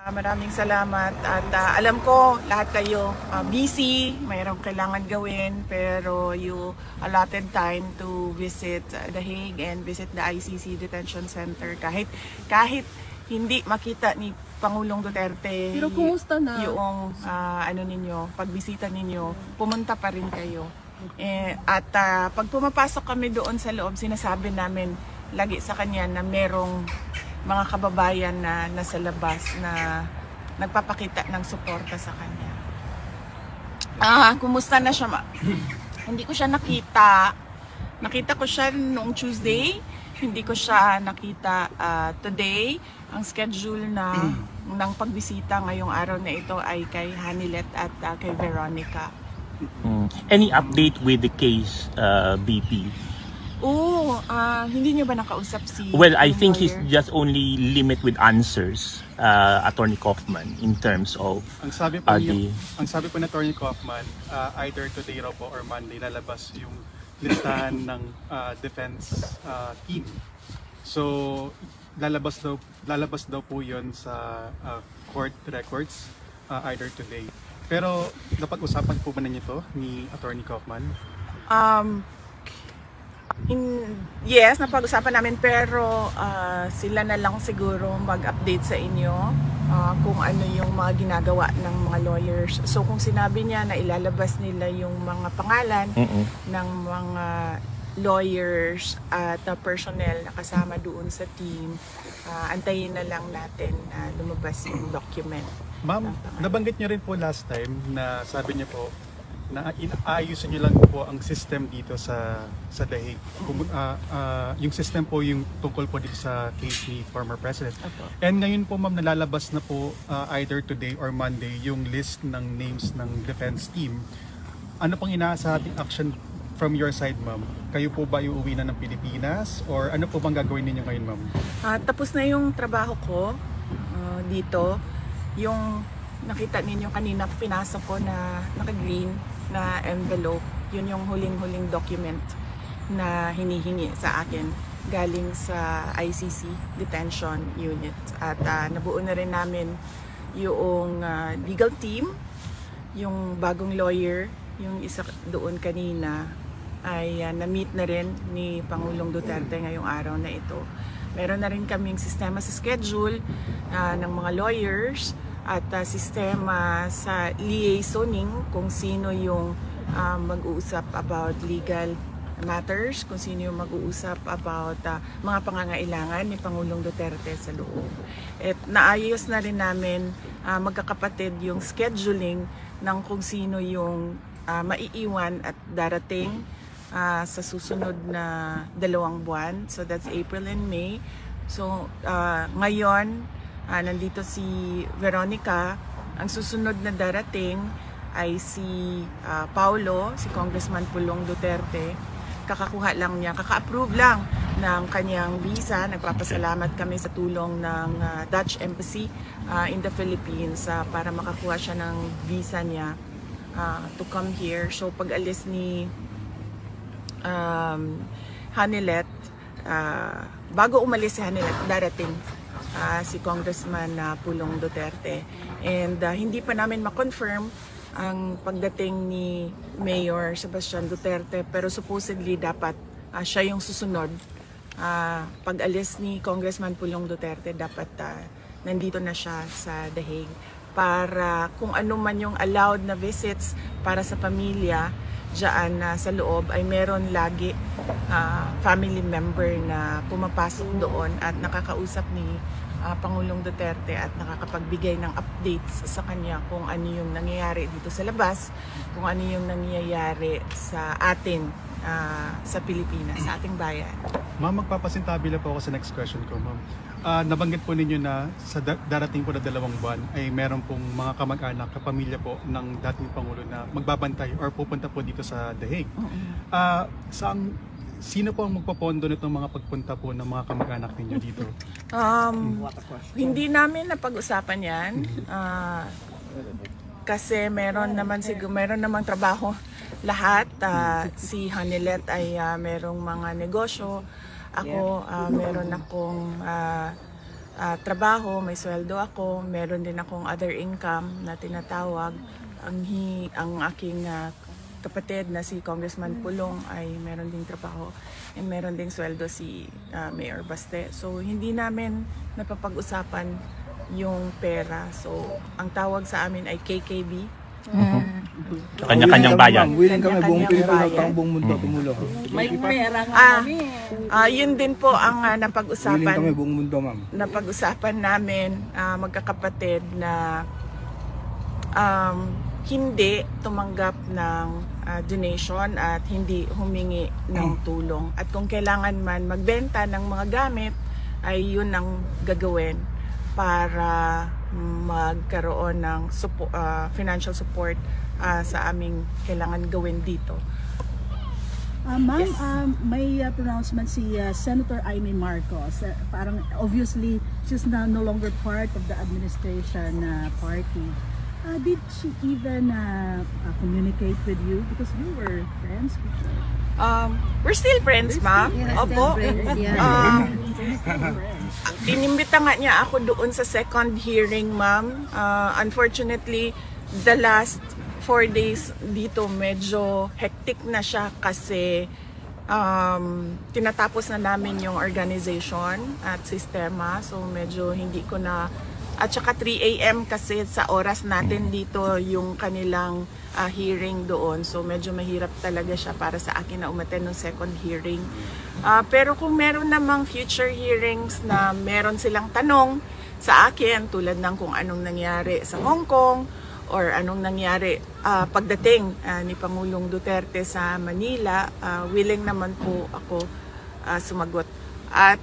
Maraming salamat at alam ko lahat kayo busy, mayroong kailangan gawin pero you allotted time to visit The Hague and visit the ICC Detention Center kahit hindi makita ni Pangulong Duterte. Pero kumusta na? Yung pagbisita ninyo, pumunta pa rin kayo. Pag pumapasok kami doon sa loob, sinasabi namin lagi sa kanya na merong mga kababayan na nasa labas na nagpapakita ng suporta sa kanya. Kumusta na siya? Hindi ko siya nakita. Nakita ko siya noong Tuesday. Hindi ko siya nakita today. Ang schedule ng pagbisita ngayong araw na ito ay kay Hanilet at kay Veronica. Any update with the case, BP? Hindi niyo ba nakausap si... Well, I think lawyer? he's just only limit with answers, Attorney Kaufman, in terms of Ang sabi po ni Attorney Kaufman, either today raw po or Monday lalabas yung listahan ng defense team. So lalabas daw po 'yon sa court records either today. Pero napag-usapan po ba ninyo to ni Attorney Kaufman? Yes, napag-usapan namin pero sila na lang siguro mag-update sa inyo kung ano yung mga ginagawa ng mga lawyers. So kung sinabi niya na ilalabas nila yung mga pangalan ng mga lawyers at personnel na kasama doon sa team, antayin na lang natin na lumabas yung document. Ma'am, nabanggit niyo rin po last time na sabi niyo po na inaayusin niyo lang po ang system dito sa The Hague. Yung system po yung tungkol po dito sa case ni former President. And ngayon po ma'am, nalalabas na po either today or Monday yung list ng names ng defense team. Ano pong inaasahating action from your side ma'am? Kayo po ba iuwi na ng Pilipinas or ano po bang gagawin ninyo ngayon ma'am? Tapos na yung trabaho ko dito. Yung nakita ninyo kanina, pinasok ko na naka-green na envelope. Yun yung huling-huling document na hinihingi sa akin galing sa ICC Detention Unit. At nabuo na rin namin yung legal team, yung bagong lawyer, yung isa doon kanina ay na-meet na rin ni Pangulong Duterte ngayong araw na ito. Meron na rin kaming sistema sa schedule ng mga lawyers at sistema sa liaisoning kung sino yung mag-uusap about legal matters, kung sino yung mag-uusap about mga pangangailangan ni Pangulong Duterte sa loob. At naayos na rin namin magkakapatid yung scheduling ng kung sino yung maiiwan at darating sa susunod na 2 buwan. So that's April and May. So ngayon, nandito si Veronica. Ang susunod na darating ay si Paulo, si Congressman Pulong Duterte. Kakakuha lang niya, kaka-approve lang ng kanyang visa. Nagpapasalamat kami sa tulong ng Dutch Embassy in the Philippines para makakuha siya ng visa niya to come here. So pag alis ni Hanilet, bago umalis si Hanilet, darating si Congressman Pulong Duterte. And hindi pa namin ma-confirm ang pagdating ni Mayor Sebastian Duterte, pero supposedly dapat siya yung susunod. Pag alis ni Congressman Pulong Duterte, dapat nandito na siya sa The Hague para kung ano man yung allowed na visits para sa pamilya dyan sa loob ay meron lagi family member na pumapasok doon at nakakausap ni Pangulong Duterte at nakakapagbigay ng updates sa kanya kung ano yung nangyayari dito sa labas, kung ano yung nangyayari sa atin sa Pilipinas, sa ating bayan. Ma'am, magpapasintabi lang po ako sa next question ko ma'am. Nabanggit po ninyo na sa darating po na 2 buwan ay meron pong mga kamag-anak, kapamilya po ng dating Pangulo na magbabantay or pupunta po dito sa The Hague. Sino po ang magpapondo nitong mga pagpunta po ng mga kamag-anak ninyo dito? Hindi namin napag-usapan yan. Kasi meron namang trabaho lahat. Si Hanilet ay merong mga negosyo. Ako, meron akong trabaho, may sweldo ako, meron din akong other income na tinatawag. Ang aking kapatid na si Congressman Pulong ay meron ding trabaho and meron ding sweldo si Mayor Baste. So hindi namin napapag-usapan yung pera. So ang tawag sa amin ay KKB. Kanya-kanyang bayan. Willing kami buong Kanya-kanyang Pilipino bayan. at buong mundo tumulong. May pera nga kami. Yun din po ang Willing kami napag-usapan. buong mundo, ma'am. Napag-usapan namin magkakapatid na hindi tumanggap ng donation at hindi humingi ng tulong. At kung kailangan man magbenta ng mga gamit, ay yun ang gagawin para magkaroon ng financial support sa aming kailangan gawin dito. Ma'am, Yes. may pronouncement si Senator Amy Marcos. Parang obviously, she's now no longer part of the administration party. Did she even communicate with you? Because you were friends before. We're still friends, ma'am. Opo. Inimbita nga niya ako doon sa second hearing, ma'am. Unfortunately, the last 4 days dito medyo hectic na siya kasi tinatapos na namin yung organization at sistema. So medyo hindi ko na. At saka 3 a.m. kasi sa oras natin dito yung kanilang hearing doon. So medyo mahirap talaga siya para sa akin na umattend ng second hearing. Pero kung meron namang future hearings na meron silang tanong sa akin tulad ng kung anong nangyari sa Hong Kong or anong nangyari pagdating ni Pangulong Duterte sa Manila, willing naman po ako sumagot. At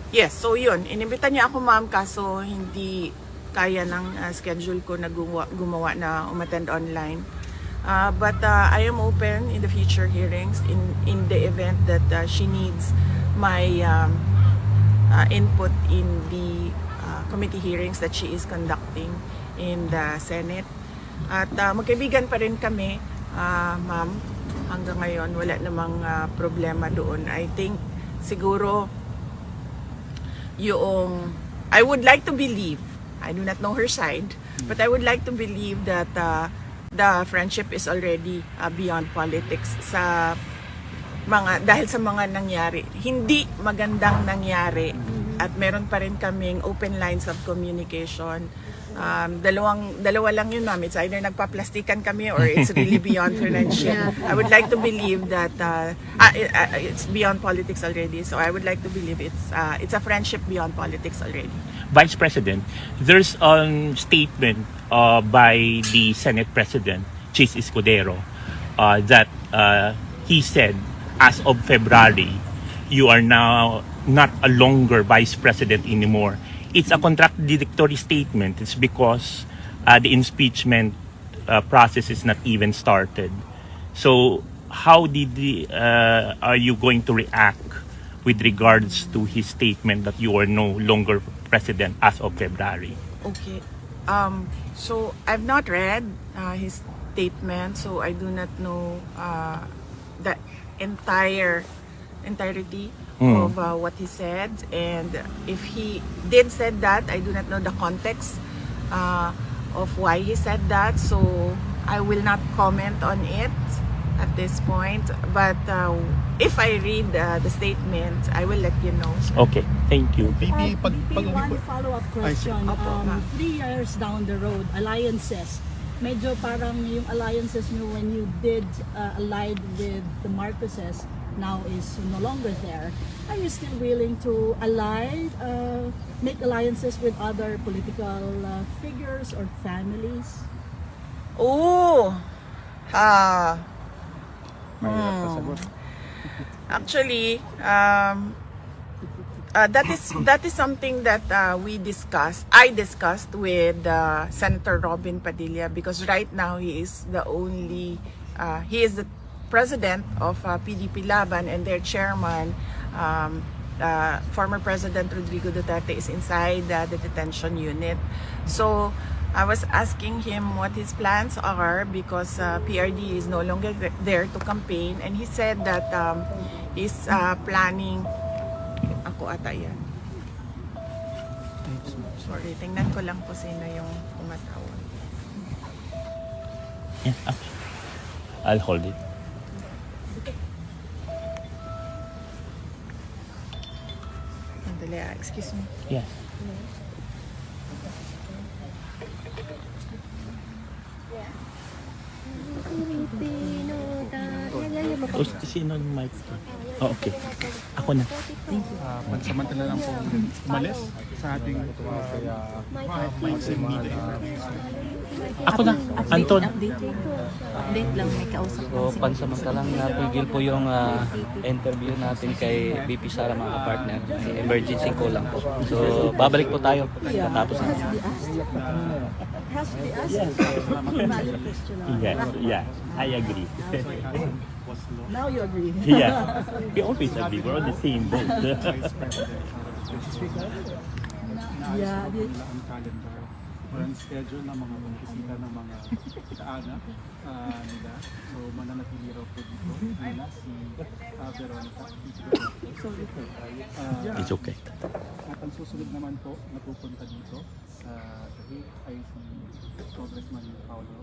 yes, so yun, inimbita niya ako, ma'am, kaso hindi kaya ng schedule ko na gumawa na umattend online. But I am open in the future hearings in the event that she needs my input in the committee hearings that she is conducting in the Senate. At magkaibigan pa rin kami, ma'am. Hanggang ngayon, wala namang problema doon. I think siguro I would like to believe, I do not know her side, but I would like to believe that the friendship is already beyond politics dahil sa mga nangyari. Hindi magandang nangyari at meron pa rin kaming open lines of communication. Dalawa lang yun, ma'am. It's either nagpa-plastikan kami or it's really beyond friendship. I would like to believe that it's beyond politics already. So I would like to believe it's a friendship beyond politics already. Vice President, there's a statement by the Senate President, Chis Escudero, that he said, as of February, you are now not a longer Vice President anymore. It's a contradictory statement. It's because the impeachment process is not even started. So how are you going to react with regards to his statement that you are no longer president as of February? Okay. So I've not read his statement, so I do not know the entirety of what he said, and if he did said that, I do not know the context of why he said that, so I will not comment on it at this point. But if I read the statement, I will let you know. Okay, thank you. Maybe One follow-up question. Opo, ma'am. 3 years down the road, alliances. Medyo parang yung alliances nyo when you did allied with the Marcoses now is no longer there. Are you still willing to make alliances with other political figures or families? Actually, that is something that I discussed with Senator Robin Padilla, because right now he is the president of PDP Laban, and their chairman, former President Rodrigo Duterte, is inside the detention unit. So I was asking him what his plans are, because PRD is no longer there to campaign, and he said that he's planning. Ako ata yan. Sorry, tingnan ko lang po sino yung tumatawag. Yeah, okay. I'll hold it. Sandali, excuse me. Yeah. O, sino yung mic? Oh, okay. Ako na. Pansamantala lang po umalis sa ating meeting. Ako na. Anton. Update lang, may kausap So, pansamantalang napigil po yung interview natin kay VP Sara mga partner. Emergency call lang po. So, babalik po tayo tapos na. Has to be asked. Valid question. Yeah, I agree. Now you agree. Yeah, we always agree. We're on the same boat. Yeah, the- Nila ang calendar or ang schedule ng mga bisita ng mga kaanak nila. So mananatili raw po dito nila si Veronica. It's okay. At ang susunod naman po na pupunta dito sa Dahig ay si Congressman Paulo